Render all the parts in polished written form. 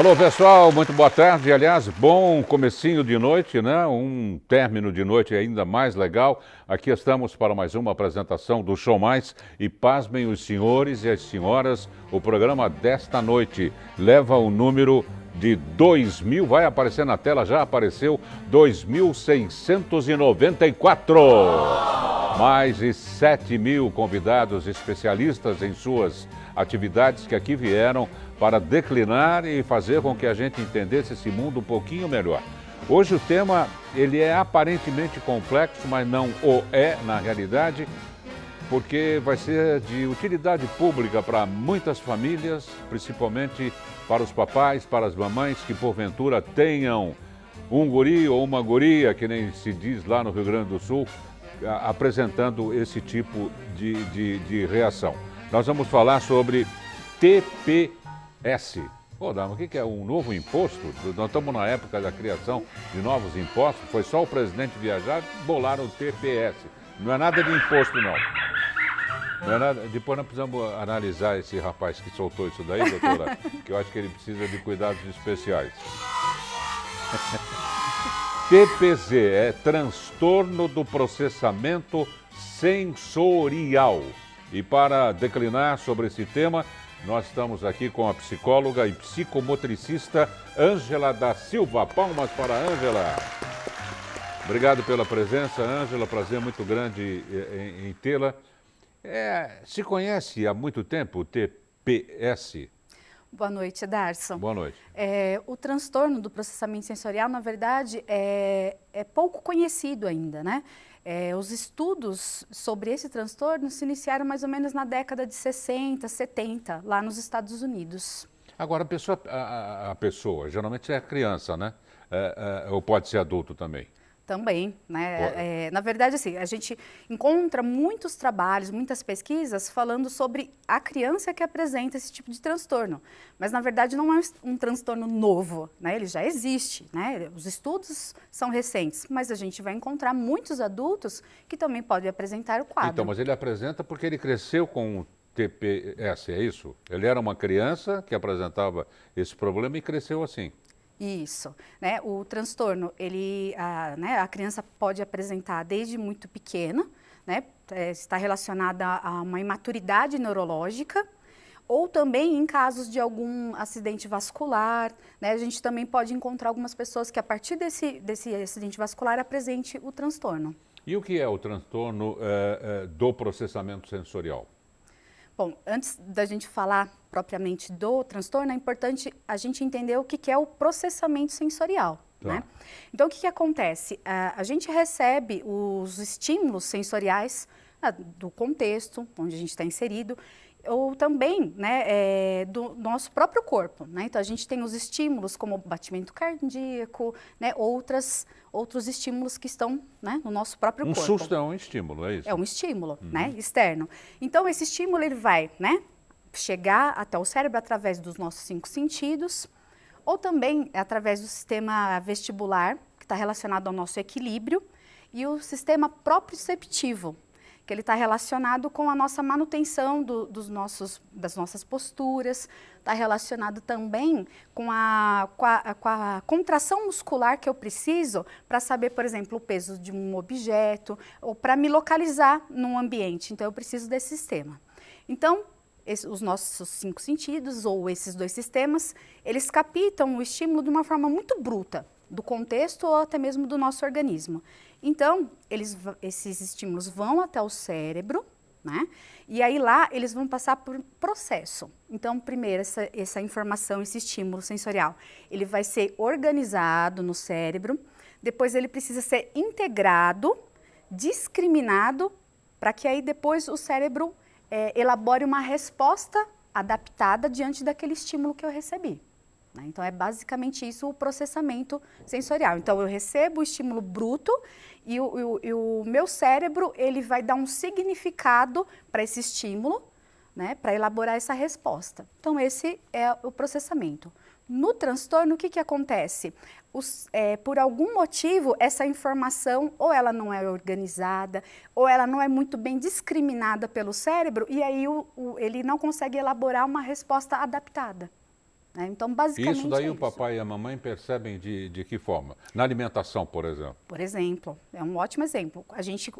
Alô, pessoal, muito boa tarde. Aliás, bom comecinho de noite, né? Um término de noite ainda mais legal. Aqui estamos para mais uma apresentação do Show Mais. E pasmem os senhores e as senhoras, o programa desta noite leva o número de 2.000, vai aparecer na tela, já apareceu, 2.694. Mais de 7.000 convidados especialistas em suas atividades que aqui vieram para declinar e fazer com que a gente entendesse esse mundo um pouquinho melhor. Hoje o tema, ele é aparentemente complexo, mas não o é na realidade, porque vai ser de utilidade pública para muitas famílias, principalmente para os papais, para as mamães que porventura tenham um guri ou uma guria, que nem se diz lá no Rio Grande do Sul, apresentando esse tipo de reação. Nós vamos falar sobre TPS. Ô, Dama, o que é um novo imposto? Nós estamos na época da criação de novos impostos. Foi só o presidente viajar e bolaram o TPS. Não é nada de imposto, não. Não é nada. Depois nós precisamos analisar esse rapaz que soltou isso daí, doutora, que eu acho que ele precisa de cuidados especiais. TPZ é transtorno do processamento sensorial. E para declinar sobre esse tema, nós estamos aqui com a psicóloga e psicomotricista Ângela da Silva. Palmas para a Ângela. Obrigado pela presença, Ângela. Prazer muito grande em tê-la. Se conhece há muito tempo o TPS? Boa noite, Darson. Boa noite. O transtorno do processamento sensorial, na verdade, é pouco conhecido ainda, né? Os estudos sobre esse transtorno se iniciaram mais ou menos na década de 60, 70, lá nos Estados Unidos. Agora, a pessoa geralmente é a criança, né? Ou pode ser adulto também? Também, né? Na verdade, assim, a gente encontra muitos trabalhos, muitas pesquisas falando sobre a criança que apresenta esse tipo de transtorno. Mas, na verdade, não é um transtorno novo, né? Ele já existe, né? Os estudos são recentes, mas a gente vai encontrar muitos adultos que também podem apresentar o quadro. Então, mas ele apresenta porque ele cresceu com o TPS, é isso? Ele era uma criança que apresentava esse problema e cresceu assim. Isso, né? O transtorno, a criança pode apresentar desde muito pequena, né? Está relacionada a uma imaturidade neurológica, ou também em casos de algum acidente vascular, né? A gente também pode encontrar algumas pessoas que a partir desse acidente vascular apresente o transtorno. E o que é o transtorno do processamento sensorial? Bom, antes da gente falar propriamente do transtorno, é importante a gente entender o que é o processamento sensorial, né? Então, o que acontece? A gente recebe os estímulos sensoriais do contexto onde a gente está inserido, ou também, né, do nosso próprio corpo, né? Então, a gente tem os estímulos como batimento cardíaco, né, outros estímulos que estão, né, no nosso próprio corpo. Um susto é um estímulo, é isso? É um estímulo, né, externo. Então, esse estímulo, ele vai, né, chegar até o cérebro através dos nossos 5 sentidos, ou também através do sistema vestibular, que está relacionado ao nosso equilíbrio, e o sistema proprioceptivo, que ele está relacionado com a nossa manutenção das nossas posturas, está relacionado também com a contração muscular que eu preciso para saber, por exemplo, o peso de um objeto, ou para me localizar num ambiente. Então, eu preciso desse sistema. Então, os nossos 5 sentidos, ou esses 2 sistemas, eles captam o estímulo de uma forma muito bruta, do contexto ou até mesmo do nosso organismo. Então, esses estímulos vão até o cérebro, né? E aí lá eles vão passar por processo. Então, primeiro, essa informação, esse estímulo sensorial, ele vai ser organizado no cérebro, depois ele precisa ser integrado, discriminado, para que aí depois o cérebro elabore uma resposta adaptada diante daquele estímulo que eu recebi. Então, é basicamente isso o processamento sensorial. Então, eu recebo o estímulo bruto e o meu cérebro, ele vai dar um significado para esse estímulo, né, para elaborar essa resposta. Então, esse é o processamento. No transtorno, o que acontece? Por algum motivo, essa informação ou ela não é organizada, ou ela não é muito bem discriminada pelo cérebro, e aí ele não consegue elaborar uma resposta adaptada. né? Então, basicamente Isso daí é o papai e a mamãe percebem de que forma? Na alimentação, por exemplo. Por exemplo, é um ótimo exemplo. A gente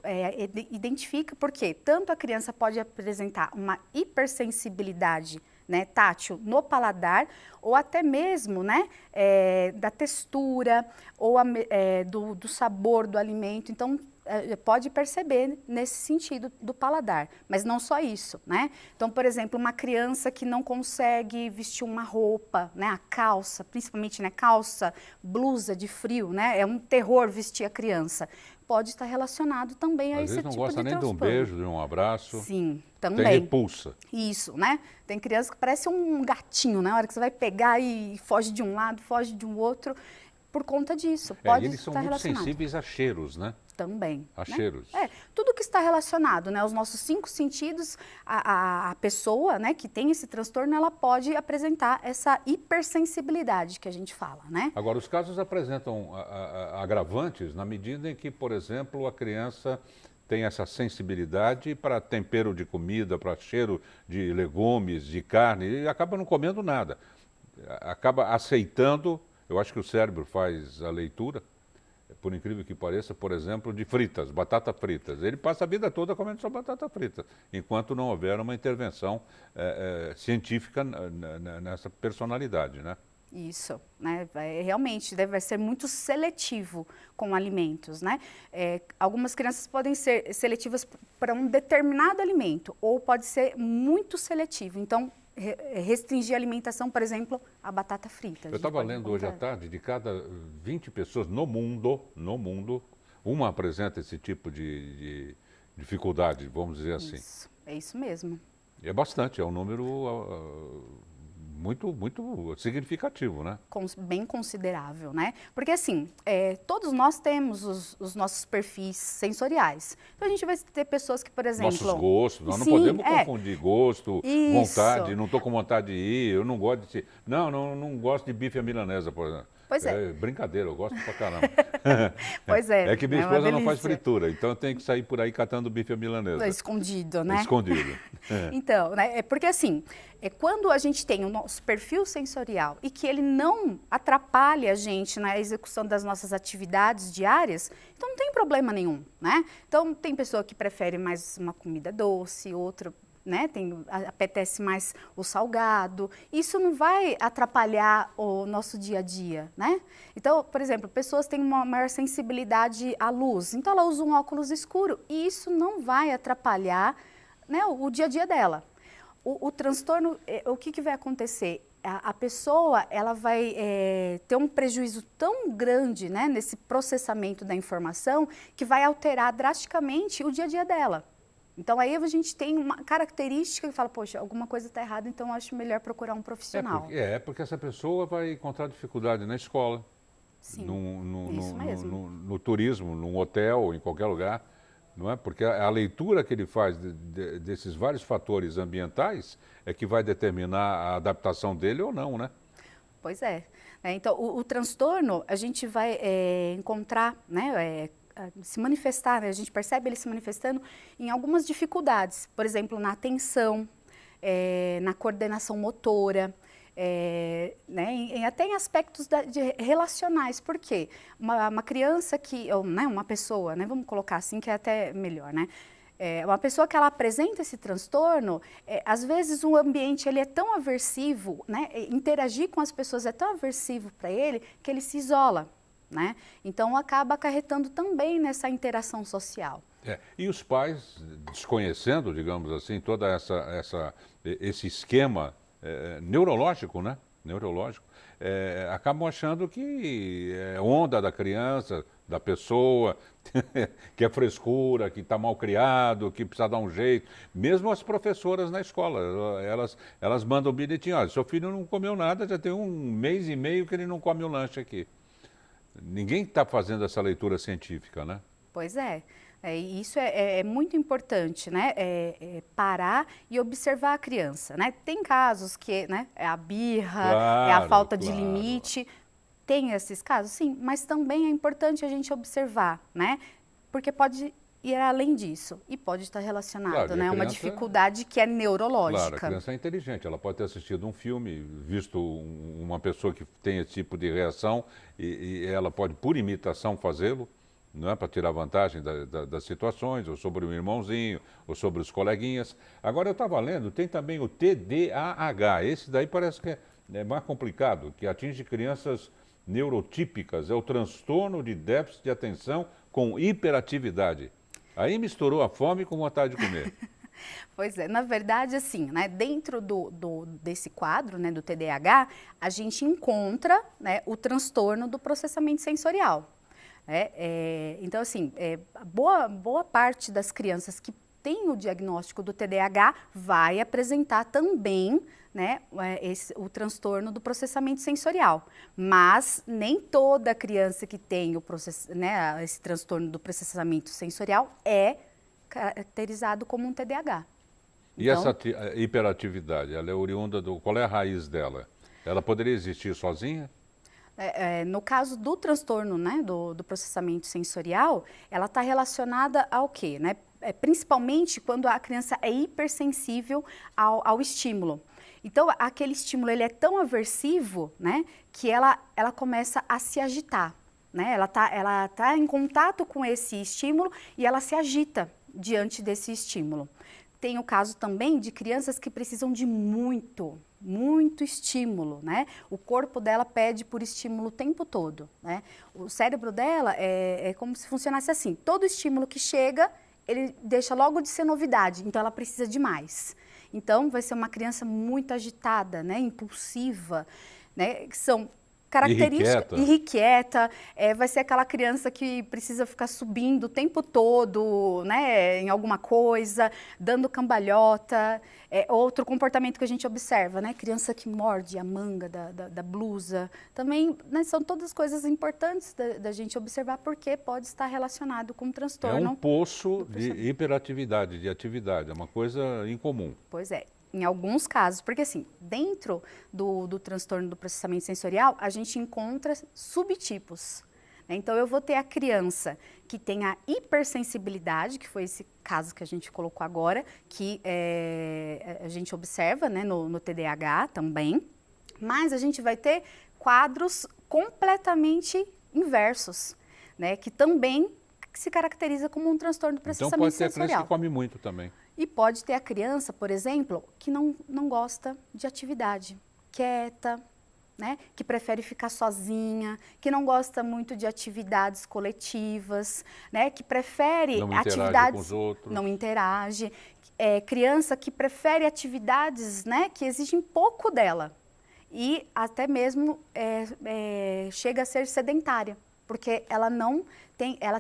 identifica porque tanto a criança pode apresentar uma hipersensibilidade, né, tátil no paladar, ou até mesmo, né, da textura ou do sabor do alimento. Então, pode perceber nesse sentido do paladar, mas não só isso, né? Então, por exemplo, uma criança que não consegue vestir uma roupa, né, a calça, principalmente, né, calça, blusa de frio, né, é um terror vestir a criança. Pode estar relacionado também a esse tipo de transtorno. Às vezes não gosta nem de um beijo, de um abraço. Sim, também. Tem repulsa. Isso, né? Tem criança que parece um gatinho, né? Na hora que você vai pegar e foge de um lado, foge de um outro, por conta disso. Pode E eles são estar muito relacionado. sensíveis a cheiros, né? Também. A né? cheiros. Tudo que está relacionado, né? Os nossos 5 sentidos, a pessoa, né, que tem esse transtorno, ela pode apresentar essa hipersensibilidade que a gente fala, né? Agora, os casos apresentam agravantes na medida em que, por exemplo, a criança tem essa sensibilidade para tempero de comida, para cheiro de legumes, de carne, e acaba não comendo nada. Acaba aceitando, eu acho que o cérebro faz a leitura, por incrível que pareça, por exemplo, de fritas, batata fritas. Ele passa a vida toda comendo só batata frita, enquanto não houver uma intervenção científica nessa personalidade, né? Isso, né? Realmente vai ser muito seletivo com alimentos, né? Algumas crianças podem ser seletivas para um determinado alimento, ou pode ser muito seletivo. Então, restringir a alimentação, por exemplo, a batata frita. Eu estava lendo hoje à tarde, de cada 20 pessoas no mundo, uma apresenta esse tipo de dificuldade, vamos dizer assim. Isso, é isso mesmo. E é bastante, é um número muito significativo, né? Bem considerável, né? Porque assim, todos nós temos os nossos perfis sensoriais. Então a gente vai ter pessoas que, por exemplo... Nossos gostos, nós não podemos confundir gosto, vontade, não estou com vontade de ir, eu não gosto de... Não gosto de bife à milanesa, por exemplo. Pois é. Brincadeira, eu gosto pra caramba. Pois é. É que minha esposa não faz fritura, então eu tenho que sair por aí catando bife à milanesa. Escondido, né? Escondido. Então, né, porque assim, quando a gente tem o nosso perfil sensorial e que ele não atrapalha a gente na execução das nossas atividades diárias, então não tem problema nenhum, né? Então, tem pessoa que prefere mais uma comida doce, outra... né, apetece mais o salgado, isso não vai atrapalhar o nosso dia a dia, né? Então, por exemplo, pessoas têm uma maior sensibilidade à luz, então ela usa um óculos escuro e isso não vai atrapalhar, né, o dia a dia dela. O transtorno, o que vai acontecer? A pessoa ela vai ter um prejuízo tão grande, né, nesse processamento da informação que vai alterar drasticamente o dia a dia dela. Então, aí a gente tem uma característica que fala, poxa, alguma coisa está errada, então eu acho melhor procurar um profissional. Porque essa pessoa vai encontrar dificuldade na escola, Sim, isso mesmo. no turismo, num hotel, em qualquer lugar, não é? Porque a leitura que ele faz desses vários fatores ambientais é que vai determinar a adaptação dele ou não, né? Pois é. Então, o transtorno, a gente vai encontrar, né, se manifestar, né? A gente percebe ele se manifestando em algumas dificuldades, por exemplo, na atenção, na coordenação motora, né? Até em aspectos relacionais. Por quê? Uma criança que, ou, né, uma pessoa, né, vamos colocar assim que é até melhor, né? Uma pessoa que ela apresenta esse transtorno, às vezes o ambiente ele é tão aversivo, né? Interagir com as pessoas é tão aversivo para ele que ele se isola. Né? Então, acaba acarretando também nessa interação social. E os pais, desconhecendo, digamos assim, todo esse esquema neurológico, né? Acabam achando que é onda da criança, da pessoa, que é frescura, que está mal criado, que precisa dar um jeito. Mesmo as professoras na escola, elas mandam um bilhetinho, olha, seu filho não comeu nada, já tem 1 mês e meio que ele não come o lanche aqui. Ninguém está fazendo essa leitura científica, né? Pois é. Isso é muito importante, né? Parar e observar a criança, né? Tem casos que, né, é a birra, é a falta de limite. Tem esses casos, sim, mas também é importante a gente observar, né? Porque pode ir além disso. E pode estar relacionado, Claro, e a né? Uma criança- dificuldade que é Claro, a neurológica. criança é inteligente, ela pode ter assistido um filme, visto uma pessoa que tem esse tipo de reação e ela pode, por imitação, fazê-lo, não é, para tirar vantagem das situações, ou sobre o irmãozinho, ou sobre os coleguinhas. Agora, eu estava lendo, tem também o TDAH, esse daí parece que é mais complicado, que atinge crianças neurotípicas, é o transtorno de déficit de atenção com hiperatividade. Aí misturou a fome com vontade de comer. Pois é, na verdade, assim, né, dentro desse quadro, né, do TDAH, a gente encontra, né, o transtorno do processamento sensorial. Né? Então, assim, boa parte das crianças que têm o diagnóstico do TDAH vai apresentar também, né, o transtorno do processamento sensorial. Mas nem toda criança que tem né, esse transtorno do processamento sensorial é caracterizado como um TDAH. E essa hiperatividade, ela é oriunda do... Qual é a raiz dela? Ela poderia existir sozinha? No caso do transtorno, né, do processamento sensorial, ela está relacionada ao quê? Né? Principalmente quando a criança é hipersensível ao estímulo. Então, aquele estímulo ele é tão aversivo, né, que ela começa a se agitar. Né? Ela tá em contato com esse estímulo e ela se agita diante desse estímulo. Tem o caso também de crianças que precisam de muito estímulo, né? O corpo dela pede por estímulo o tempo todo, né? O cérebro dela é como se funcionasse assim, todo estímulo que chega, ele deixa logo de ser novidade, então ela precisa de mais. Então, vai ser uma criança muito agitada, né? Impulsiva, né? Que são características, irrequieta, vai ser aquela criança que precisa ficar subindo o tempo todo, né, em alguma coisa, dando cambalhota. Outro comportamento que a gente observa, né, criança que morde a manga da blusa, também, né, são todas coisas importantes da gente observar porque pode estar relacionado com um transtorno. É um poço de hiperatividade, de atividade, é uma coisa incomum. Pois é. Em alguns casos, porque assim, dentro do transtorno do processamento sensorial, a gente encontra subtipos. Né? Então, eu vou ter a criança que tem a hipersensibilidade, que foi esse caso que a gente colocou agora, que a gente observa, né, no TDAH também, mas a gente vai ter quadros completamente inversos, né, que também se caracteriza como um transtorno do processamento sensorial. Então, pode ter criança que come muito também. E pode ter a criança, por exemplo, que não gosta de atividade, quieta, né? Que prefere ficar sozinha, que não gosta muito de atividades coletivas, né? Que prefere atividades... com os outros. Não interage. Criança que prefere atividades, né, que exigem pouco dela. E até mesmo chega a ser sedentária, porque ela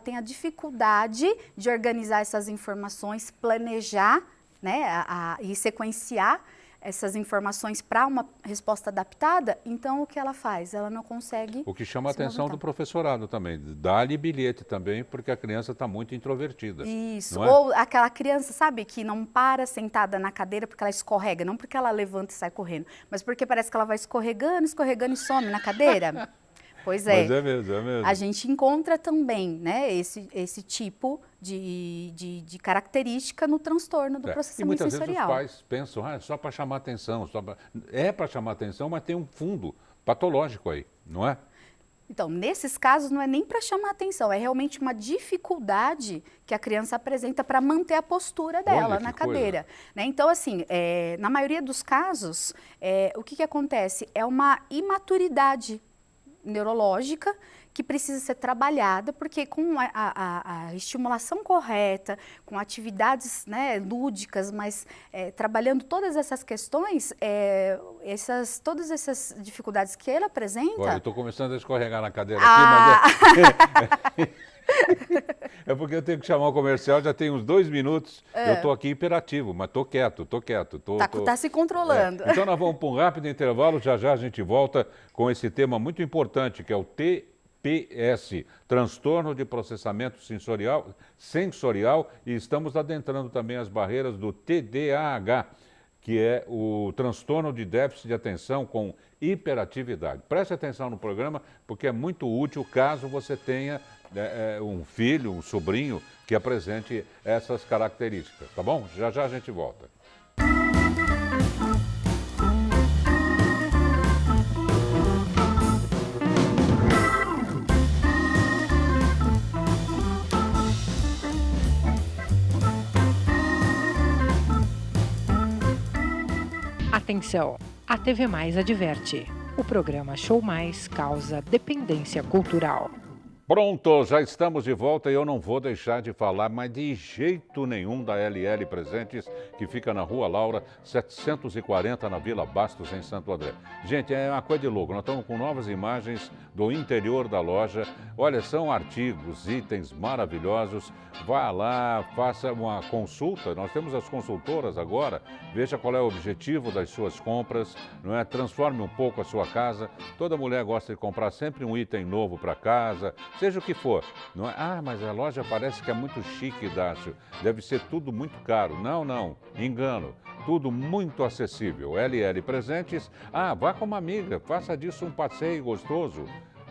tem a dificuldade de organizar essas informações, planejar, né, e sequenciar essas informações para uma resposta adaptada. Então, o que ela faz? Ela não consegue. O que chama a atenção do professorado também. Dá-lhe bilhete também, porque a criança está muito introvertida. Isso. Não é? Ou aquela criança, sabe, que não para sentada na cadeira porque ela escorrega, não porque ela levanta e sai correndo, mas porque parece que ela vai escorregando e some na cadeira. Pois é. Mas é mesmo. A gente encontra também, né, esse tipo de característica no transtorno do processamento sensorial. E muitas vezes os pais pensam, é só para chamar atenção. É para chamar atenção, mas tem um fundo patológico aí, não é? Então, nesses casos, não é nem para chamar atenção, é realmente uma dificuldade que a criança apresenta para manter a postura dela na cadeira. Né? Então, assim, na maioria dos casos, o que acontece? É uma imaturidade neurológica que precisa ser trabalhada, porque com a estimulação correta, com atividades, né, lúdicas, mas trabalhando todas essas questões, todas essas dificuldades que ele apresenta... Olha, eu estou começando a escorregar na cadeira aqui, mas é porque eu tenho que chamar o comercial, já tem uns 2 minutos, eu estou aqui hiperativo, mas estou quieto. Tá se controlando. Então nós vamos para um rápido intervalo, já a gente volta com esse tema muito importante, que é o TPS, Transtorno de Processamento Sensorial, e estamos adentrando também as barreiras do TDAH, que é o transtorno de déficit de atenção com hiperatividade. Preste atenção no programa, porque é muito útil caso você tenha um filho, um sobrinho que apresente essas características, tá bom? Já já a gente volta. Atenção, a TV Mais adverte. O programa Show Mais causa dependência cultural. Pronto, já estamos de volta e eu não vou deixar de falar, mas de jeito nenhum, da LL Presentes, que fica na Rua Laura, 740, na Vila Bastos, em Santo André. Gente, é uma coisa de louco, nós estamos com novas imagens do interior da loja. Olha, são artigos, itens maravilhosos. Vá lá, faça uma consulta, nós temos as consultoras agora, veja qual é o objetivo das suas compras, não é? Transforme um pouco a sua casa. Toda mulher gosta de comprar sempre um item novo para casa, seja o que for, não é? Ah, mas a loja parece que é muito chique, Dácio, deve ser tudo muito caro. Não, não, engano, tudo muito acessível. LL Presentes, vá com uma amiga, faça disso um passeio gostoso,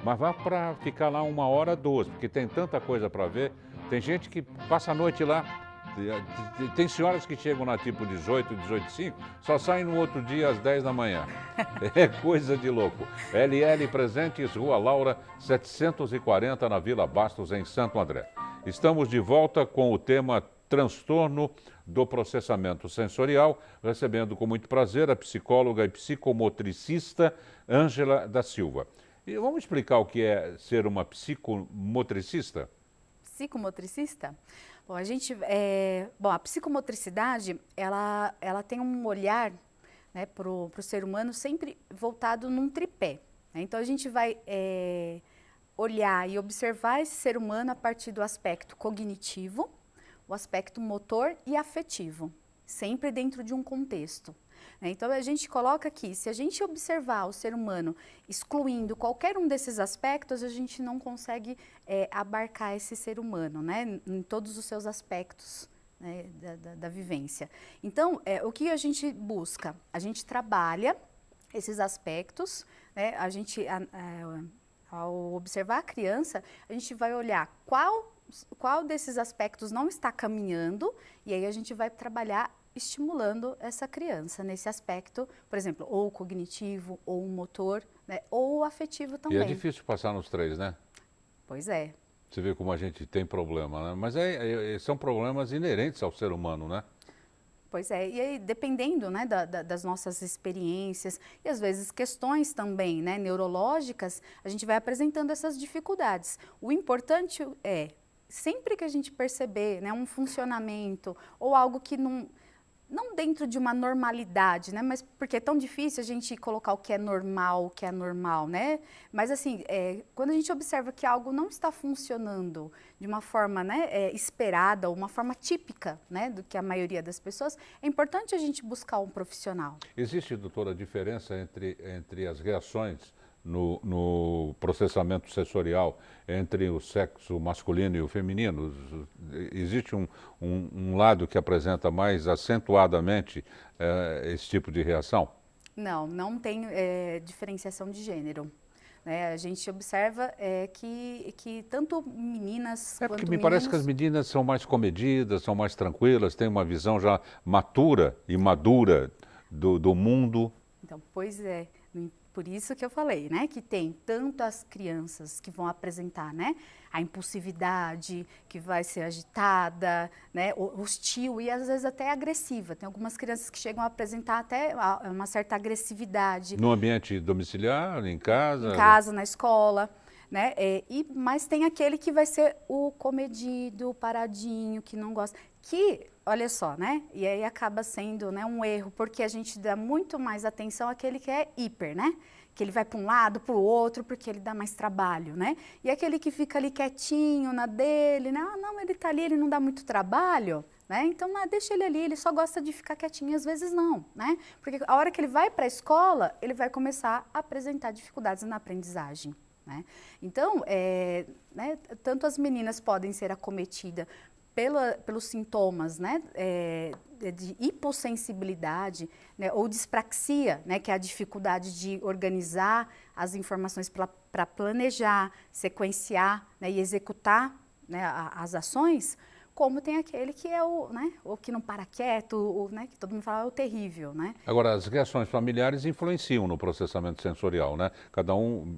mas vá para ficar lá 1 hora, 2, porque tem tanta coisa para ver. Tem gente que passa a noite lá, tem senhoras que chegam lá tipo 18, 18h05, só saem no outro dia às 10 da manhã. É coisa de louco. LL Presentes, Rua Laura, 740, na Vila Bastos, em Santo André. Estamos de volta com o tema transtorno do processamento sensorial, recebendo com muito prazer a psicóloga e psicomotricista Ângela da Silva. E vamos explicar o que é ser uma psicomotricista? Psicomotricista? Bom, a psicomotricidade, ela tem um olhar, né, para o ser humano sempre voltado num tripé, né? Então, a gente vai olhar e observar esse ser humano a partir do aspecto cognitivo, o aspecto motor e afetivo, sempre dentro de um contexto. Então, a gente coloca aqui, se a gente observar o ser humano excluindo qualquer um desses aspectos, a gente não consegue abarcar esse ser humano, né, em todos os seus aspectos, né, da vivência. Então, o que a gente busca? A gente trabalha esses aspectos, né, ao observar a criança, a gente vai olhar qual desses aspectos não está caminhando, e aí a gente vai trabalhar estimulando essa criança nesse aspecto, por exemplo, ou o cognitivo, ou o motor, né, ou o afetivo também. E é difícil passar nos 3, né? Pois é. Você vê como a gente tem problema, né? Mas são problemas inerentes ao ser humano, né? Pois é, e aí dependendo, né, das nossas experiências e às vezes questões também, né, neurológicas, a gente vai apresentando essas dificuldades. O importante é, sempre que a gente perceber, né, um funcionamento ou algo que não dentro de uma normalidade, né? Mas porque é tão difícil a gente colocar o que é normal, né? Mas assim, quando a gente observa que algo não está funcionando de uma forma, né, esperada, ou uma forma típica, né, do que a maioria das pessoas, é importante a gente buscar um profissional. Existe, doutora, a diferença entre as reações no processamento sensorial entre o sexo masculino e o feminino? Existe um lado que apresenta mais acentuadamente esse tipo de reação? Não tem diferenciação de gênero. A gente observa que tanto meninas quanto porque me meninos... parece que as meninas são mais comedidas, são mais tranquilas, têm uma visão já matura e madura do mundo. Então, pois é. Por isso que eu falei, né, que tem tanto as crianças que vão apresentar, né, a impulsividade, que vai ser agitada, né, hostil e às vezes até agressiva. Tem algumas crianças que chegam a apresentar até uma certa agressividade. No ambiente domiciliar, em casa? Em casa, na escola, né, mas tem aquele que vai ser o comedido, o paradinho, que não gosta, que... Olha só, né? E aí acaba sendo, né, um erro, porque a gente dá muito mais atenção àquele que é hiper, né? Que ele vai para um lado, para o outro, porque ele dá mais trabalho, né? E aquele que fica ali quietinho na dele, né? Não, ele está ali, ele não dá muito trabalho, né? Então, deixa ele ali, ele só gosta de ficar quietinho, às vezes não, né? Porque a hora que ele vai para a escola, ele vai começar a apresentar dificuldades na aprendizagem, né? Então, né, tanto as meninas podem ser acometidas pelos sintomas, né, de hipossensibilidade, né, ou dispraxia, né, que é a dificuldade de organizar as informações para planejar, sequenciar, né, e executar, né, as ações, como tem aquele que é o que não para quieto, né, que todo mundo fala é o terrível, né? Agora, as reações familiares influenciam no processamento sensorial, né? Cada um,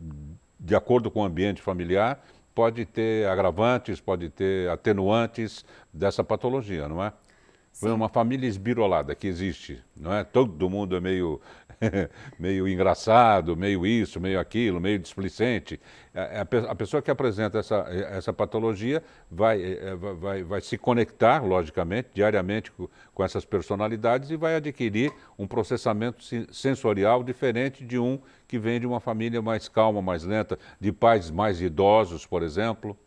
de acordo com o ambiente familiar, pode ter agravantes, pode ter atenuantes dessa patologia, não é? Sim. Uma família esbirolada que existe, não é? Todo mundo é meio, meio engraçado, meio isso, meio aquilo, meio displicente. A pessoa que apresenta essa patologia vai se conectar, logicamente, diariamente com essas personalidades e vai adquirir um processamento sensorial diferente de um que vem de uma família mais calma, mais lenta, de pais mais idosos, por exemplo.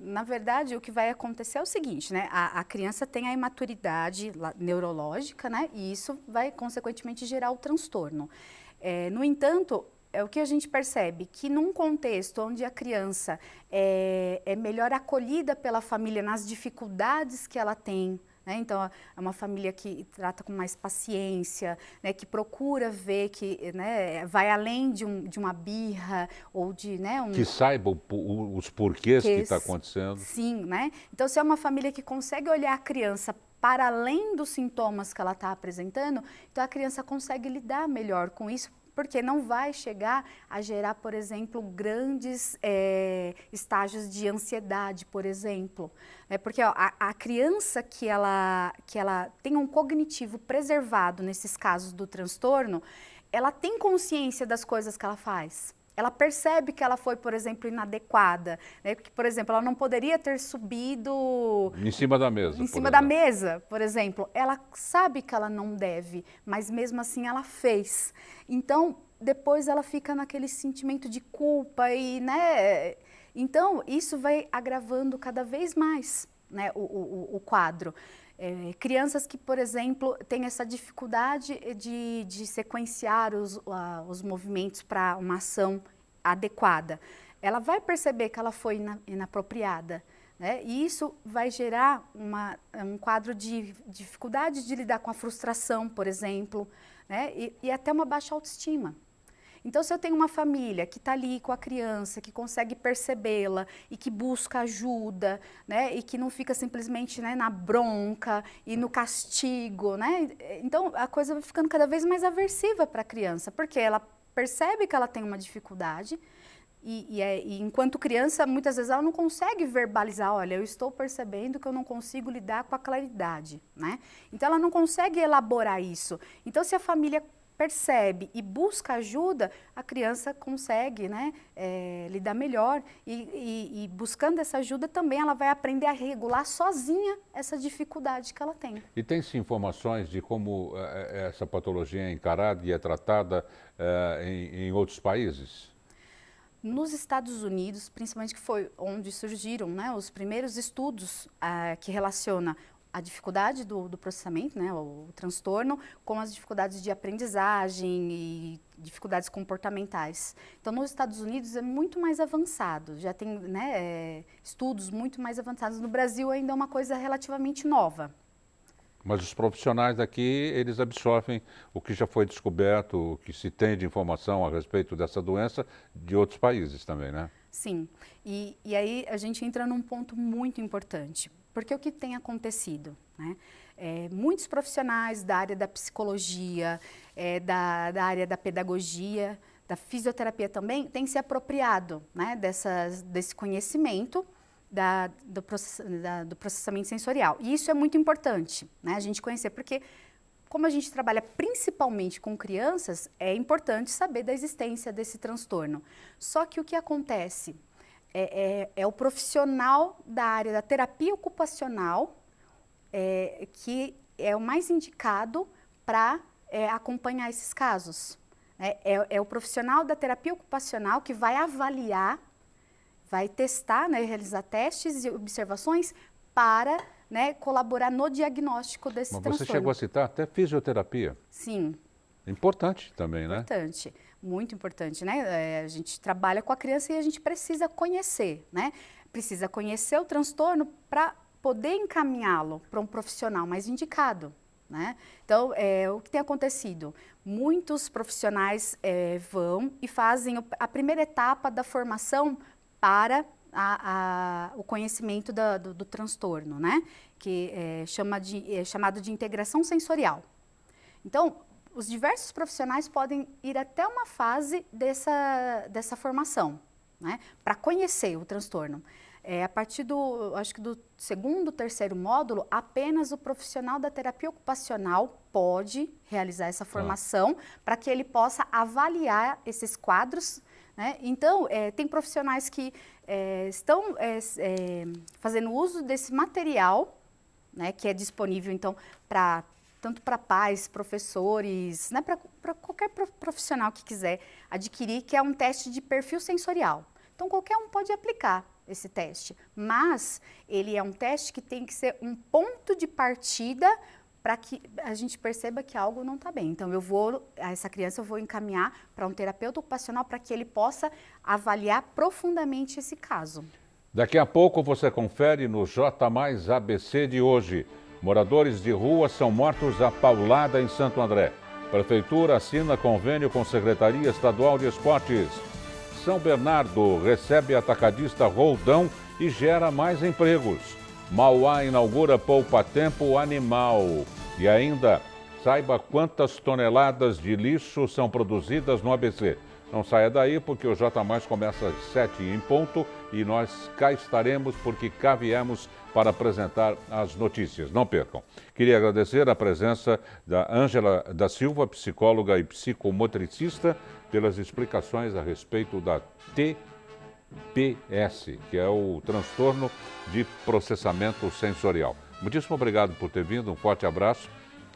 Na verdade, o que vai acontecer é o seguinte, né? A criança tem a imaturidade neurológica, né? E isso vai, consequentemente, gerar o transtorno. No entanto, é o que a gente percebe, que num contexto onde a criança é melhor acolhida pela família nas dificuldades que ela tem, né? Então, é uma família que trata com mais paciência, né? Que procura ver, que, né, vai além de uma birra ou de... Né, que saiba os porquês que está acontecendo. Sim, né? Então, se é uma família que consegue olhar a criança para além dos sintomas que ela está apresentando, então a criança consegue lidar melhor com isso, porque não vai chegar a gerar, por exemplo, grandes estágios de ansiedade, por exemplo. Porque ó, a criança que ela tem um cognitivo preservado nesses casos do transtorno, ela tem consciência das coisas que ela faz. Ela percebe que ela foi, por exemplo, inadequada, né? Porque, por exemplo, ela não poderia ter subido... Em cima da mesa, Em cima da mesa, por exemplo. Ela sabe que ela não deve, mas mesmo assim ela fez. Então, depois ela fica naquele sentimento de culpa e, né? Então, isso vai agravando cada vez mais, né, o quadro. Crianças que, por exemplo, têm essa dificuldade de sequenciar os movimentos para uma ação adequada. Ela vai perceber que ela foi inapropriada, né? E isso vai gerar um quadro de dificuldade de lidar com a frustração, por exemplo, né? E até uma baixa autoestima. Então, se eu tenho uma família que está ali com a criança, que consegue percebê-la e que busca ajuda, né, e que não fica simplesmente, né, na bronca e no castigo, né, então a coisa vai ficando cada vez mais aversiva para a criança, porque ela percebe que ela tem uma dificuldade e enquanto criança, muitas vezes ela não consegue verbalizar, olha, eu estou percebendo que eu não consigo lidar com a claridade, né, então ela não consegue elaborar isso. Então, se a família percebe e busca ajuda, a criança consegue, né, lidar melhor e buscando essa ajuda também ela vai aprender a regular sozinha essa dificuldade que ela tem. E tem-se informações de como essa patologia é encarada e é tratada em outros países? Nos Estados Unidos, principalmente, que foi onde surgiram, né, os primeiros estudos que relacionam a dificuldade do processamento, né, o transtorno, com as dificuldades de aprendizagem e dificuldades comportamentais. Então, nos Estados Unidos é muito mais avançado, já tem, né, estudos muito mais avançados. No Brasil ainda é uma coisa relativamente nova. Mas os profissionais daqui, eles absorvem o que já foi descoberto, o que se tem de informação a respeito dessa doença de outros países também, né? Sim, e aí a gente entra num ponto muito importante. Porque o que tem acontecido, né? Muitos profissionais da área da psicologia, da área da pedagogia, da fisioterapia também, têm se apropriado, né, desse conhecimento do processamento sensorial. E isso é muito importante, né, a gente conhecer, porque como a gente trabalha principalmente com crianças, é importante saber da existência desse transtorno. Só que o que acontece? É o profissional da área da terapia ocupacional que é o mais indicado para acompanhar esses casos. É o profissional da terapia ocupacional que vai avaliar, vai testar, né, realizar testes e observações para, né, colaborar no diagnóstico desse transtorno. Mas você chegou a citar até fisioterapia. Sim. Importante também, né? Importante, muito importante, né? A gente trabalha com a criança e a gente precisa conhecer, né? Precisa conhecer o transtorno para poder encaminhá-lo para um profissional mais indicado, né? Então, o que tem acontecido? Muitos profissionais vão e fazem a primeira etapa da formação para o conhecimento do transtorno, né? Que é chamado de integração sensorial. Então, os diversos profissionais podem ir até uma fase dessa formação, né? Para conhecer o transtorno. A partir acho que do segundo, terceiro módulo, apenas o profissional da terapia ocupacional pode realizar essa formação para que ele possa avaliar esses quadros, né? Então, tem profissionais que estão fazendo uso desse material, né, que é disponível, então, tanto para pais, professores, né, para qualquer profissional que quiser adquirir, que é um teste de perfil sensorial. Então, qualquer um pode aplicar esse teste, mas ele é um teste que tem que ser um ponto de partida para que a gente perceba que algo não está bem. Então, essa criança eu vou encaminhar para um terapeuta ocupacional para que ele possa avaliar profundamente esse caso. Daqui a pouco você confere no J mais ABC de hoje. Moradores de rua são mortos à paulada em Santo André. Prefeitura assina convênio com Secretaria Estadual de Esportes. São Bernardo recebe atacadista Roldão e gera mais empregos. Mauá inaugura poupa-tempo animal. E ainda, saiba quantas toneladas de lixo são produzidas no ABC. Não saia daí porque o J Mais começa às 7 em ponto e nós cá estaremos porque cá viemos para apresentar as notícias. Não percam. Queria agradecer a presença da Ângela da Silva, psicóloga e psicomotricista, pelas explicações a respeito da TPS, que é o transtorno de processamento sensorial. Muitíssimo obrigado por ter vindo, um forte abraço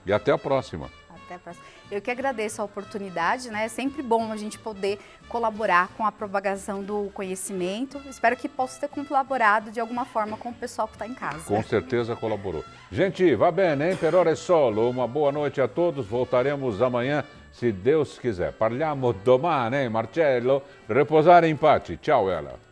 e até a próxima. Até a próxima. Eu que agradeço a oportunidade, né? É sempre bom a gente poder colaborar com a propagação do conhecimento. Espero que possa ter colaborado de alguma forma com o pessoal que está em casa. Com certeza colaborou. Gente, va bene, hein? Per ora è solo. Uma boa noite a todos. Voltaremos amanhã, se Deus quiser. Parliamo domani, Marcello. Reposare in pace. Ciao, Ela.